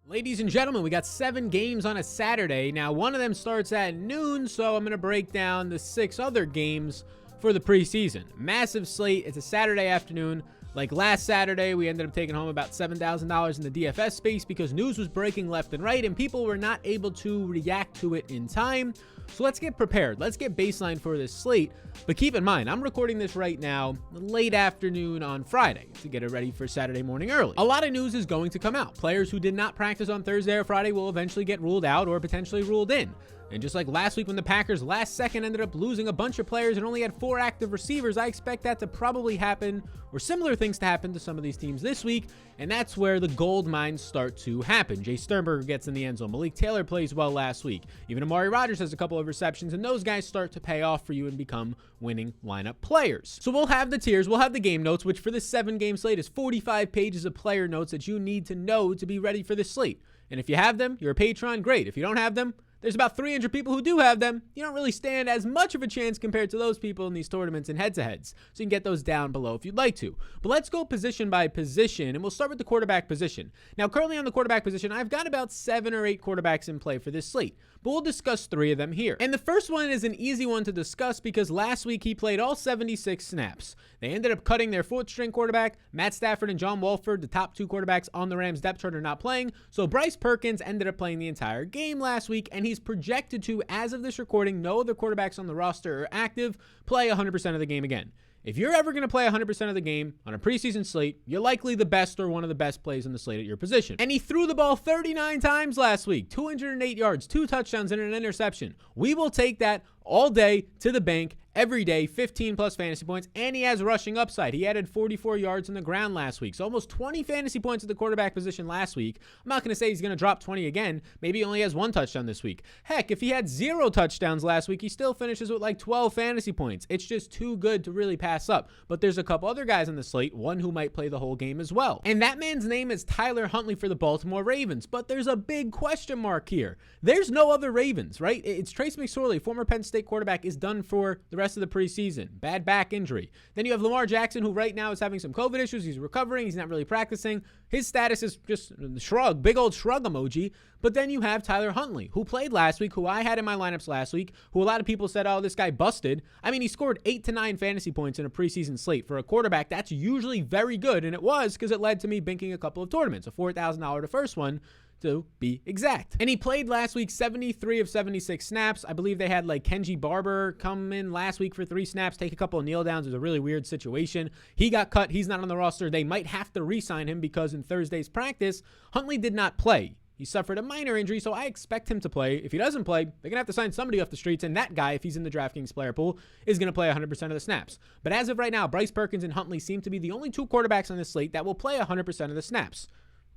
Ladies and gentlemen, we got 7 games on a Saturday. Now, one of them starts at noon, so I'm going to break down the 6 other games for the preseason. Massive slate. It's a Saturday afternoon. Like last Saturday, we ended up taking home about $7,000 in the DFS space because news was breaking left and right and people were not able to react to it in time. So let's get prepared. Let's get baseline for this slate. But keep in mind, I'm recording this right now, late afternoon on Friday to get it ready for Saturday morning early. A lot of news is going to come out. Players who did not practice on Thursday or Friday will eventually get ruled out or potentially ruled in. And just like last week when the Packers last second ended up losing a bunch of players and only had 4 active receivers, I expect that to probably happen or similar things to happen to some of these teams this week. And that's where the gold mines start to happen. Jay Sternberger gets in the end zone. Malik Taylor plays well last week. Even Amari Rodgers has a couple of receptions, and those guys start to pay off for you and become winning lineup players. So we'll have the tiers, we'll have the game notes, which for this 7-game slate is 45 pages of player notes that you need to know to be ready for this slate. And if you have them, you're a patron, great. If you don't have them, there's about 300 people who do have them. You don't really stand as much of a chance compared to those people in these tournaments and head-to-heads. So you can get those down below if you'd like to. But let's go position by position, and we'll start with the quarterback position. Now, currently on the quarterback position, I've got about 7 or 8 quarterbacks in play for this slate. But we'll discuss 3 of them here. And the first one is an easy one to discuss because last week he played all 76 snaps. They ended up cutting their 4th-string quarterback. Matt Stafford and John Wolford, the top 2 quarterbacks on the Rams depth chart, are not playing. So Bryce Perkins ended up playing the entire game last week, and he's projected to, as of this recording, no other quarterbacks on the roster are active, play 100% of the game again. If you're ever going to play 100% of the game on a preseason slate, you're likely the best or one of the best plays in the slate at your position. And he threw the ball 39 times last week, 208 yards, 2 touchdowns, and an interception. We will take that all day to the bank, every day, 15 plus fantasy points, and he has rushing upside. He added 44 yards on the ground last week, so almost 20 fantasy points at the quarterback position last week. I'm not going to say he's going to drop 20 again. Maybe he only has 1 touchdown this week. Heck, if he had 0 touchdowns last week, he still finishes with like 12 fantasy points. It's just too good to really pass up. But there's a couple other guys on the slate, one who might play the whole game as well. And that man's name is Tyler Huntley for the Baltimore Ravens, but there's a big question mark here. There's no other Ravens, right? It's Trace McSorley, former Penn State quarterback, is done for the rest of the preseason. Bad back injury. Then you have Lamar Jackson, who right now is having some COVID issues. He's recovering. He's not really practicing. His status is just shrug, big old shrug emoji. But then you have Tyler Huntley, who played last week, who I had in my lineups last week, who a lot of people said, oh, this guy busted. I mean, he scored 8 to 9 fantasy points in a preseason slate. For a quarterback, that's usually very good. And it was because it led to me banking a couple of tournaments, a $4,000 the first one, to be exact. And he played last week 73 of 76 snaps. I believe they had like Kenji Barber come in last week for 3 snaps, take a couple of kneel downs. It was a really weird situation. He got cut. He's not on the roster. They might have to re-sign him because in Thursday's practice, Huntley did not play. He suffered a minor injury, so I expect him to play. If he doesn't play, they're going to have to sign somebody off the streets, and that guy, if he's in the Draftkings player pool, is going to play 100% of the snaps. But as of right now, Bryce Perkins and Huntley seem to be the only 2 quarterbacks on this slate that will play 100% of the snaps.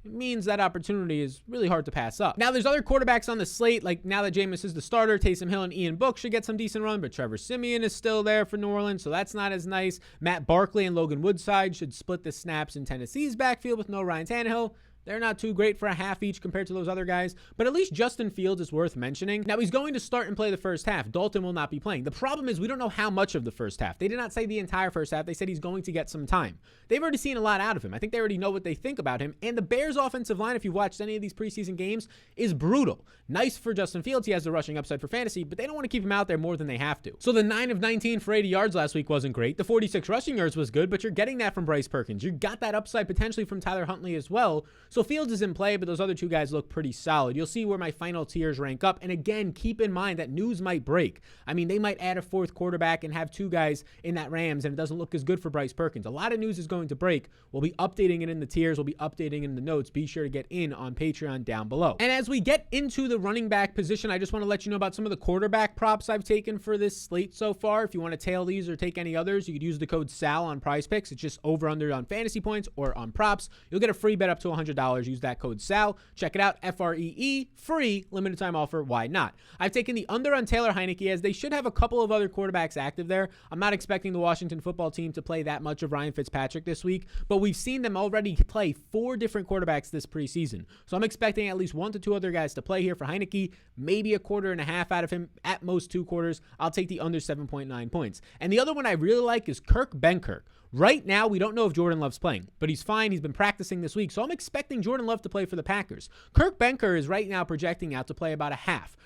It means that opportunity is really hard to pass up. Now, there's other quarterbacks on the slate, like now that Jameis is the starter, Taysom Hill and Ian Book should get some decent run, but Trevor Siemian is still there for New Orleans, so that's not as nice. Matt Barkley and Logan Woodside should split the snaps in Tennessee's backfield with no Ryan Tannehill. They're not too great for a half each compared to those other guys, but at least Justin Fields is worth mentioning. Now, he's going to start and play the first half. Dalton will not be playing. The problem is we don't know how much of the first half. They did not say the entire first half. They said he's going to get some time. They've already seen a lot out of him. I think they already know what they think about him, and the Bears' offensive line, if you've watched any of these preseason games, is brutal. Nice for Justin Fields. He has the rushing upside for fantasy, but they don't want to keep him out there more than they have to. So the 9 of 19 for 80 yards last week wasn't great. The 46 rushing yards was good, but you're getting that from Bryce Perkins. You got that upside potentially from Tyler Huntley as well. So Fields is in play, but those other 2 guys look pretty solid. You'll see where my final tiers rank up. And again, keep in mind that news might break. I mean, they might add a 4th quarterback and have 2 guys in that Rams, and it doesn't look as good for Bryce Perkins. A lot of news is going to break. We'll be updating it in the tiers. We'll be updating in the notes. Be sure to get in on Patreon down below. And as we get into the running back position, I just want to let you know about some of the quarterback props I've taken for this slate so far. If you want to tail these or take any others, you could use the code SAL on PrizePicks. It's just over under on fantasy points or on props. You'll get a free bet up to $100. Use that code SAL. Check it out, FREE, free, limited time offer, why not? I've taken the under on Taylor Heineke, as they should have a couple of other quarterbacks active there. I'm not expecting the Washington football team to play that much of Ryan Fitzpatrick this week, but we've seen them already play 4 different quarterbacks this preseason. So I'm expecting at least 1 to 2 other guys to play here for Heineke, maybe a quarter and a half out of him, at most 2 quarters. I'll take the under 7.9 points. And the other one I really like is Kirk Benkirk. Right now, we don't know if Jordan Love's playing, but he's fine. He's been practicing this week, so I'm expecting Jordan Love to play for the Packers. Kirk Benker is right now projecting out to play about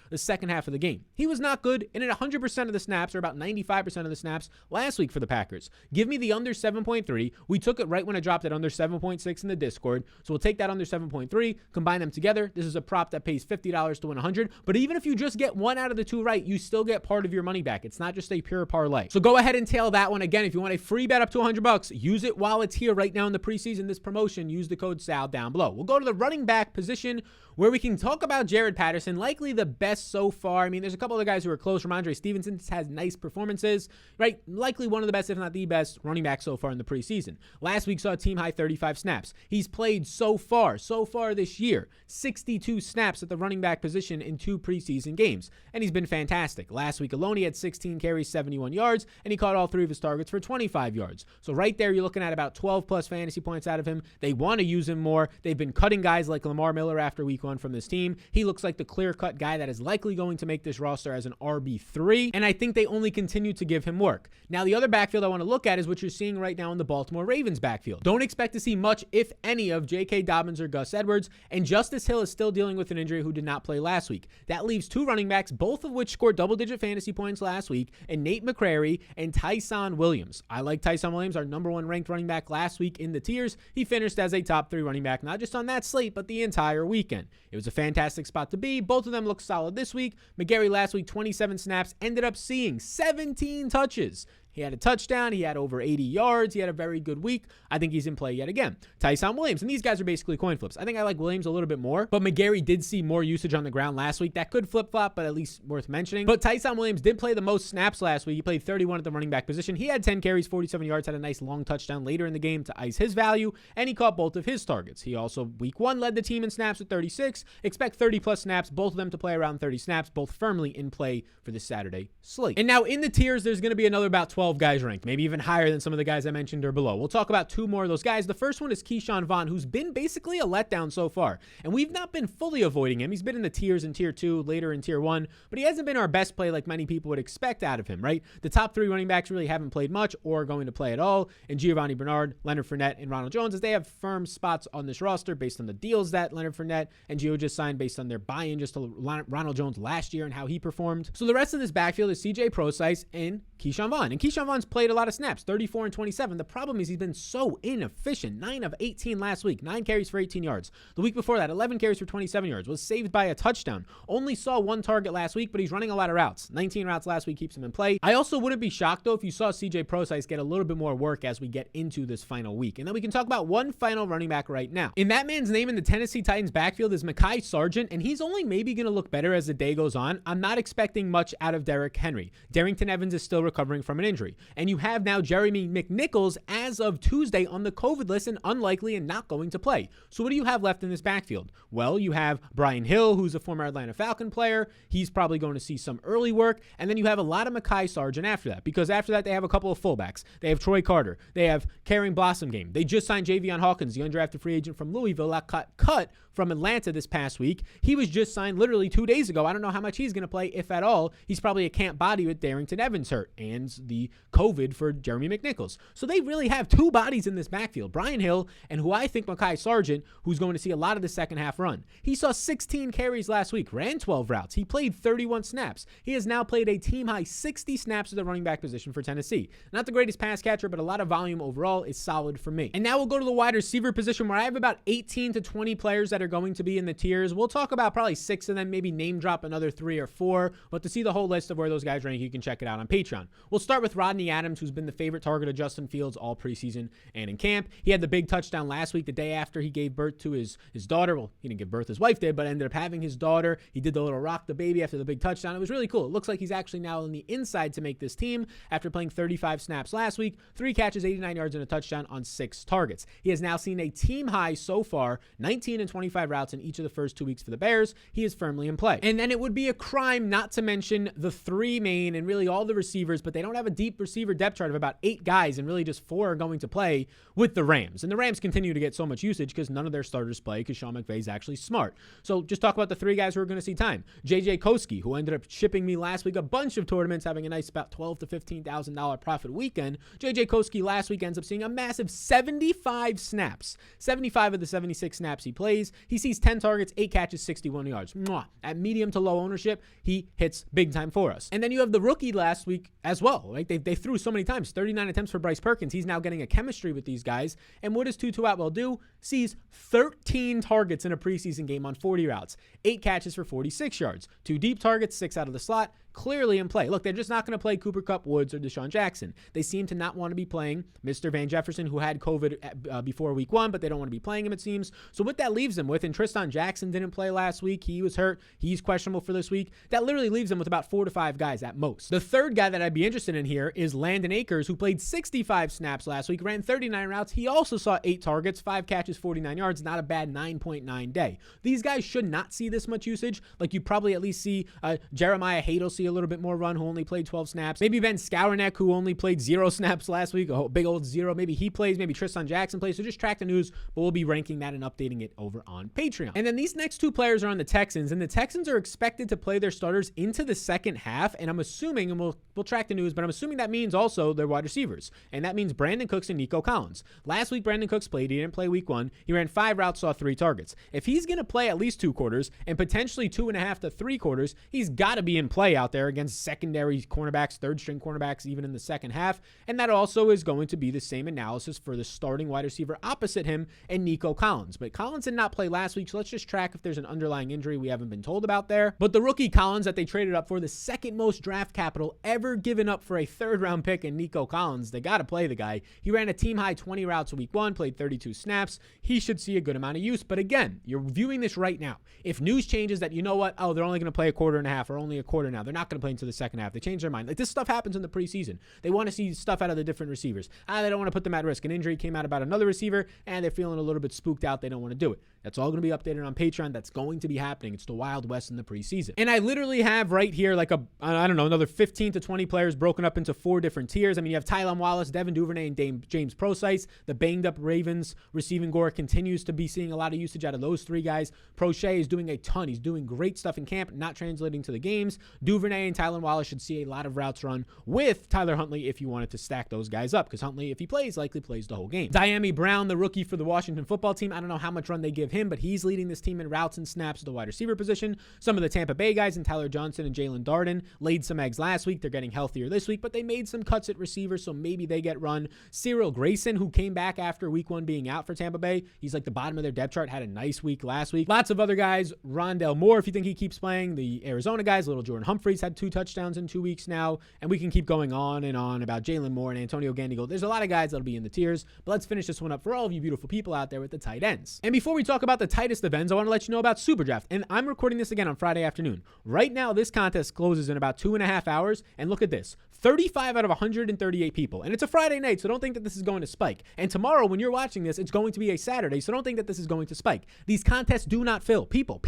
the second half of the game. He was not good, and at 100% of the snaps, or about 95% of the snaps, last week for the Packers. Give me the under 7.3. We took it right when I dropped it under 7.6 in the Discord, so we'll take that under 7.3, combine them together. This is a prop that pays $50 to win 100, but even if you just get one out of the two right, you still get part of your money back. It's not just a pure parlay. So go ahead and tail that one. Again, if you want a free bet up to $100, use it while it's here right now in the preseason, this promotion. Use the code SAL down below. We'll go to the running back position where we can talk about Jared Patterson, likely the best so far. I mean, there's a couple other guys who are close. Ramondre Stevenson has nice performances, right? Likely one of the best, if not the best, running back so far in the preseason. Last week saw a team high 35 snaps. He's played so far this year, 62 snaps at the running back position in 2 preseason games, and he's been fantastic. Last week alone, he had 16 carries, 71 yards, and he caught all 3 of his targets for 25 yards. So right there, you're looking at about 12 plus fantasy points out of him. They want to use him more. They've been cutting guys like Lamar Miller after week 1 from this team. He looks like the clear-cut guy that is likely going to make this roster as an RB3, and I think they only continue to give him work. Now, the other backfield I want to look at is what you're seeing right now in the Baltimore Ravens backfield. Don't expect to see much, if any, of J.K. Dobbins or Gus Edwards, and Justice Hill is still dealing with an injury who did not play last week. That leaves 2 running backs, both of which scored double-digit fantasy points last week, and Nate McCrary and Tyson Williams. I like Tyson Williams, our number 1 ranked running back last week in the tiers. He finished as a top 3 running back, not just on that slate, but the entire weekend. It was a fantastic spot to be. Both of them look solid this week. McGarry last week, 27 snaps, ended up seeing 17 touches. He had a touchdown. He had over 80 yards. He had a very good week. I think he's in play yet again. Tyson Williams, and these guys are basically coin flips. I think I like Williams a little bit more, but McGarry did see more usage on the ground last week. That could flip-flop, but at least worth mentioning. But Tyson Williams did play the most snaps last week. He played 31 at the running back position. He had 10 carries, 47 yards, had a nice long touchdown later in the game to ice his value, and he caught both of his targets. He also, week 1, led the team in snaps with 36. Expect 30-plus snaps, both of them to play around 30 snaps, both firmly in play for this Saturday slate. And now in the tiers, there's going to be another about 12 guys ranked, maybe even higher than some of the guys I mentioned or below. We'll talk about 2 more of those guys. The first one is Keyshawn Vaughn, who's been basically a letdown so far, and we've not been fully avoiding him. He's been in the tiers in tier 2, later in tier 1, but he hasn't been our best play like many people would expect out of him, right? The top 3 running backs really haven't played much or are going to play at all, and Giovanni Bernard, Leonard Fournette, and Ronald Jones, as they have firm spots on this roster based on the deals that Leonard Fournette and Gio just signed, based on their buy-in just to Ronald Jones last year and how he performed. So the rest of this backfield is CJ Prosise and Keyshawn Vaughn, and Keyshawn Vaughn's played a lot of snaps, 34 and 27. The problem is he's been so inefficient. 9 of 18 last week, 9 carries for 18 yards. The week before that, 11 carries for 27 yards, was saved by a touchdown. Only saw 1 target last week, but he's running a lot of routes. 19 routes last week keeps him in play. I also wouldn't be shocked, though, if you saw CJ Prosise get a little bit more work as we get into this final week. And then we can talk about one final running back right now. In that man's name in the Tennessee Titans backfield is Mekhi Sargent, and he's only maybe going to look better as the day goes on. I'm not expecting much out of Derrick Henry. Darrington Evans is still recovering from an injury. And you have now Jeremy McNichols as of Tuesday on the COVID list and unlikely and not going to play. So what do you have left in this backfield? Well, you have Brian Hill, who's a former Atlanta Falcon player. He's probably going to see some early work. And then you have a lot of Mekhi Sargent after that, because after that, they have a couple of fullbacks. They have Troy Carter. They have Karen Blossom game. They just signed Javion Hawkins, the undrafted free agent from Louisville, that cut from Atlanta this past week. He was just signed literally 2 days ago. I don't know how much he's going to play, if at all. He's probably a camp body with Darrington Evans hurt and the COVID for Jeremy McNichols. So they really have 2 bodies in this backfield, Brian Hill and who I think Mekhi Sargent, who's going to see a lot of the second half run. He saw 16 carries last week, ran 12 routes. He played 31 snaps. He has now played a team-high 60 snaps at the running back position for Tennessee. Not the greatest pass catcher, but a lot of volume overall is solid for me. And now we'll go to the wide receiver position, where I have about 18 to 20 players that are going to be in the tiers. We'll talk about probably 6 of them, maybe name drop another 3 or 4, but to see the whole list of where those guys rank, you can check it out on Patreon. We'll start with Rodney Adams, who's been the favorite target of Justin Fields all preseason and in camp. He had the big touchdown last week, the day after he gave birth to his daughter. Well, he didn't give birth, his wife did, but ended up having his daughter. He did the little rock the baby after the big touchdown. It was really cool. It looks like he's actually now on the inside to make this team after playing 35 snaps last week, 3 catches, 89 yards, and a touchdown on 6 targets. He has now seen a team high so far, 19 and 25 routes in each of the first 2 weeks for the Bears. He is firmly in play. And then it would be a crime not to mention the 3 main and really all the receivers receivers, but they don't have a deep receiver depth chart of about 8 guys, and really just 4 are going to play with the Rams. And the Rams continue to get so much usage because none of their starters play because Sean McVay is actually smart. So just talk about the 3 guys who are going to see time. JJ Koski, who ended up shipping me last week a bunch of tournaments, having a nice about $12,000 to $15,000 profit weekend. JJ Koski last week ends up seeing a massive 75 snaps. 75 of the 76 snaps he plays. He sees 10 targets, 8 catches, 61 yards. Mwah. At medium to low ownership, he hits big time for us. And then you have the rookie last week as well. Right? They threw so many times. 39 attempts for Bryce Perkins. He's now getting a chemistry with these guys. And what does Tutu Atwell do? Sees 13 targets in a preseason game on 40 routes. 8 catches for 46 yards. 2 deep targets, 6 out of the slot. Clearly in play. Look, they're just not going to play Cooper Kupp, Woods, or Deshaun Jackson. They seem to not want to be playing Mr. Van Jefferson, who had COVID before week 1, but they don't want to be playing him, it seems. So what that leaves them with, and Tristan Jackson didn't play last week. He was hurt. He's questionable for this week. That literally leaves them with about 4 to 5 guys at most. The third guy that I'd be interested in here is Landon Akers, who played 65 snaps last week, ran 39 routes. He also saw 8 targets, 5 catches, 49 yards. Not a bad 9.9 day. These guys should not see this much usage. Like you probably at least see Jeremiah Hadel see a little bit more run, who only played 12 snaps. Maybe Ben Skowronek, who only played 0 snaps last week, a big old 0. Maybe he plays, maybe Tristan Jackson plays. So just track the news, but we'll be ranking that and updating it over on Patreon. And then these next 2 players are on the Texans, and the Texans are expected to play their starters into the second half. And I'm assuming, and we'll track the news, but I'm assuming that means also their wide receivers. And that means Brandon Cooks and Nico Collins. Last week, Brandon Cooks played. He didn't play week 1. He ran 5 routes, saw 3 targets. If he's going to play at least 2 quarters and potentially 2.5 to 3 quarters, he's got to be in play out there against secondary cornerbacks, third-string cornerbacks, even in the second half. And that also is going to be the same analysis for the starting wide receiver opposite him and Nico Collins. But Collins did not play last week, so let's just track if there's an underlying injury we haven't been told about there. But the rookie Collins that they traded up for, the second most draft capital ever given up for a third-round pick in Nico Collins, they got to play the guy. He ran a team-high 20 routes week 1, played 32 snaps. He should see a good amount of use. But again, you're viewing this right now. If news changes that, you know what, oh, they're only going to play a quarter and a half or only a quarter now, they're not going to play into the second half. They change their mind. Like this stuff happens in the preseason. They want to see stuff out of the different receivers. They don't want to put them at risk. An injury came out about another receiver, and they're feeling a little bit spooked out. They don't want to do it. That's all going to be updated on Patreon. That's going to be happening. It's the Wild West in the preseason. And I literally have right here like another 15 to 20 players broken up into 4 different tiers. I mean, you have Tylan Wallace, Devin Duvernay, and James Procyse. The banged up Ravens receiving core continues to be seeing a lot of usage out of those 3 guys. Prochet is doing a ton. He's doing great stuff in camp, not translating to the games. Duvernay and Tylan Wallace should see a lot of routes run with Tyler Huntley if you wanted to stack those guys up, because Huntley, if he plays, likely plays the whole game. Diami Brown, the rookie for the Washington football team, I don't know how much run they give him, but he's leading this team in routes and snaps at the wide receiver position. Some of the Tampa Bay guys and Tyler Johnson and Jalen Darden laid some eggs last week. They're getting healthier this week, but they made some cuts at receiver, so maybe they get run. Cyril Grayson, who came back after week 1 being out for Tampa Bay, he's like the bottom of their depth chart, had a nice week last week. Lots of other guys. Rondell Moore, if you think he keeps playing. The Arizona guys, little Jordan Humphreys had 2 touchdowns in 2 weeks now, and we can keep going on and on about Jalen Moore and Antonio Gandigo. There's a lot of guys that'll be in the tiers, but let's finish this one up for all of you beautiful people out there with the tight ends. And before we talk about the tightest of ends, I want to let you know about SuperDraft, and I'm recording this again on Friday afternoon. Right now, this contest closes in about 2.5 hours, and look at this. 35 out of 138 people. And it's a Friday night, so don't think that this is going to spike. And tomorrow, when you're watching this, it's going to be a Saturday, so don't think that this is going to spike. These contests do not fill. People,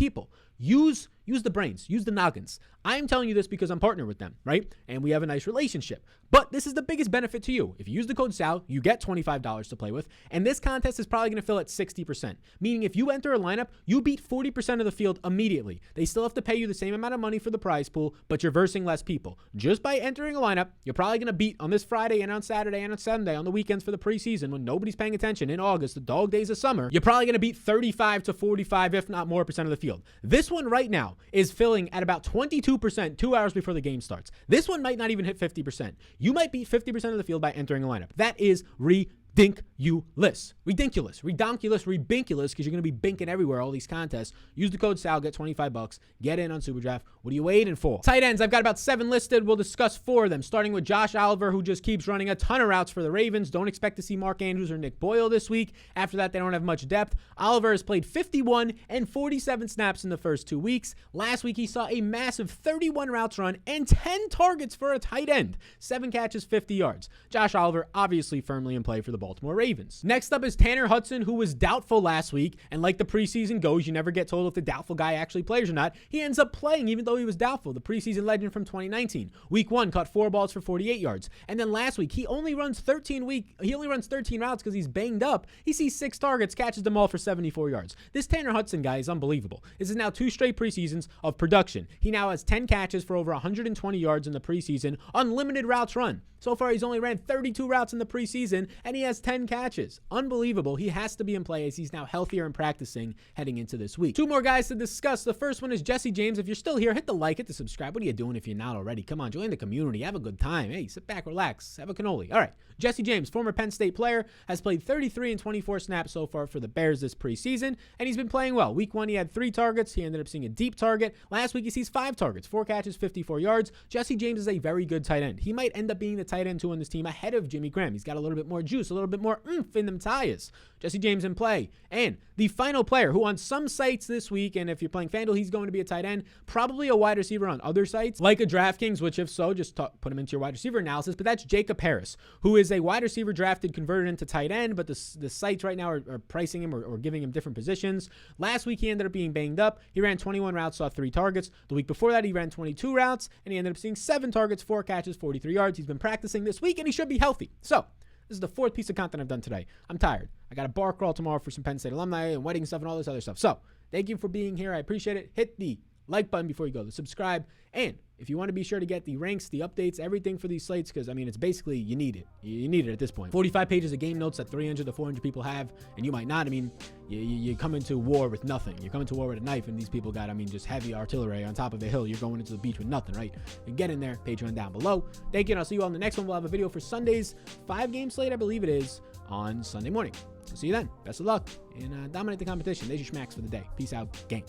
use the brains, use the noggins. I'm telling you this because I'm partnered with them, right? And we have a nice relationship. But this is the biggest benefit to you. If you use the code SAL, you get $25 to play with. And this contest is probably going to fill at 60%. Meaning if you enter a lineup, you beat 40% of the field immediately. They still have to pay you the same amount of money for the prize pool, but you're versing less people. Just by entering a lineup, you're probably going to beat on this Friday and on Saturday and on Sunday, on the weekends for the preseason when nobody's paying attention in August, the dog days of summer, you're probably going to beat 35 to 45, if not more percent of the field. This one right now is filling at about 22% 2 hours before the game starts. This one might not even hit 50%. You might beat 50% of the field by entering a lineup. That is ridiculous, because you're going to be binking everywhere, all these contests. Use the code SAL, get $25. Get in on SuperDraft. What are you waiting for? Tight ends, I've got about 7 listed. We'll discuss 4 of them, starting with Josh Oliver, who just keeps running a ton of routes for the Ravens. Don't expect to see Mark Andrews or Nick Boyle this week. After that, they don't have much depth. Oliver has played 51 and 47 snaps in the first 2 weeks. Last week, he saw a massive 31 routes run and 10 targets for a tight end. 7 catches, 50 yards. Josh Oliver, obviously firmly in play for the Baltimore Ravens. Next up is Tanner Hudson, who was doubtful last week, and like the preseason goes, you never get told if the doubtful guy actually plays or not. He ends up playing even though he was doubtful. The preseason legend from 2019. Week 1 caught 4 balls for 48 yards. And then last week, he only runs 13 routes because he's banged up. He sees 6 targets, catches them all for 74 yards. This Tanner Hudson guy is unbelievable. This is now 2 straight preseasons of production. He now has 10 catches for over 120 yards in the preseason, unlimited routes run. So far, he's only ran 32 routes in the preseason, and he has 10 catches. Unbelievable. He has to be in play as he's now healthier and practicing heading into this week. 2 more guys to discuss. The first one is Jesse James. If you're still here, hit the like, hit the subscribe. What are you doing if you're not already? Come on, join the community. Have a good time. Hey, sit back, relax, have a cannoli. All right. Jesse James, former Penn State player, has played 33 and 24 snaps so far for the Bears this preseason, and he's been playing well. Week 1, he had 3 targets. He ended up seeing a deep target. Last week, he sees 5 targets, 4 catches, 54 yards. Jesse James is a very good tight end. He might end up being the tight end 2 on this team ahead of Jimmy Graham. He's got a little bit more juice, a little bit more oomph in them tires. Jesse James in play. And the final player who on some sites this week, and if you're playing FanDuel, he's going to be a tight end, probably a wide receiver on other sites, like a Draftkings, which if so, just put him into your wide receiver analysis. But that's Jacob Harris, who is a wide receiver drafted, converted into tight end, but the sites right now are pricing him or giving him different positions. Last week, he ended up being banged up. He ran 21 routes, saw 3 targets. The week before that, he ran 22 routes, and he ended up seeing 7 targets, 4 catches, 43 yards. He's been practicing this week, and he should be healthy. So this is the 4th piece of content I've done today. I'm tired. I got a bar crawl tomorrow for some Penn State alumni and wedding stuff and all this other stuff. So thank you for being here. I appreciate it. Hit the like button before you go, the subscribe. And if you want to be sure to get the ranks, the updates, everything for these slates, because, I mean, it's basically, you need it. You need it at this point. 45 pages of game notes that 300 to 400 people have, and you might not. I mean, you come into war with nothing. You come into war with a knife, and these people got, I mean, just heavy artillery on top of a hill. You're going into the beach with nothing, right? You get in there, Patreon down below. Thank you, and I'll see you all in the next one. We'll have a video for Sunday's 5-game slate, I believe it is, on Sunday morning. I'll see you then. Best of luck, and dominate the competition. There's your schmacks for the day. Peace out. Gang.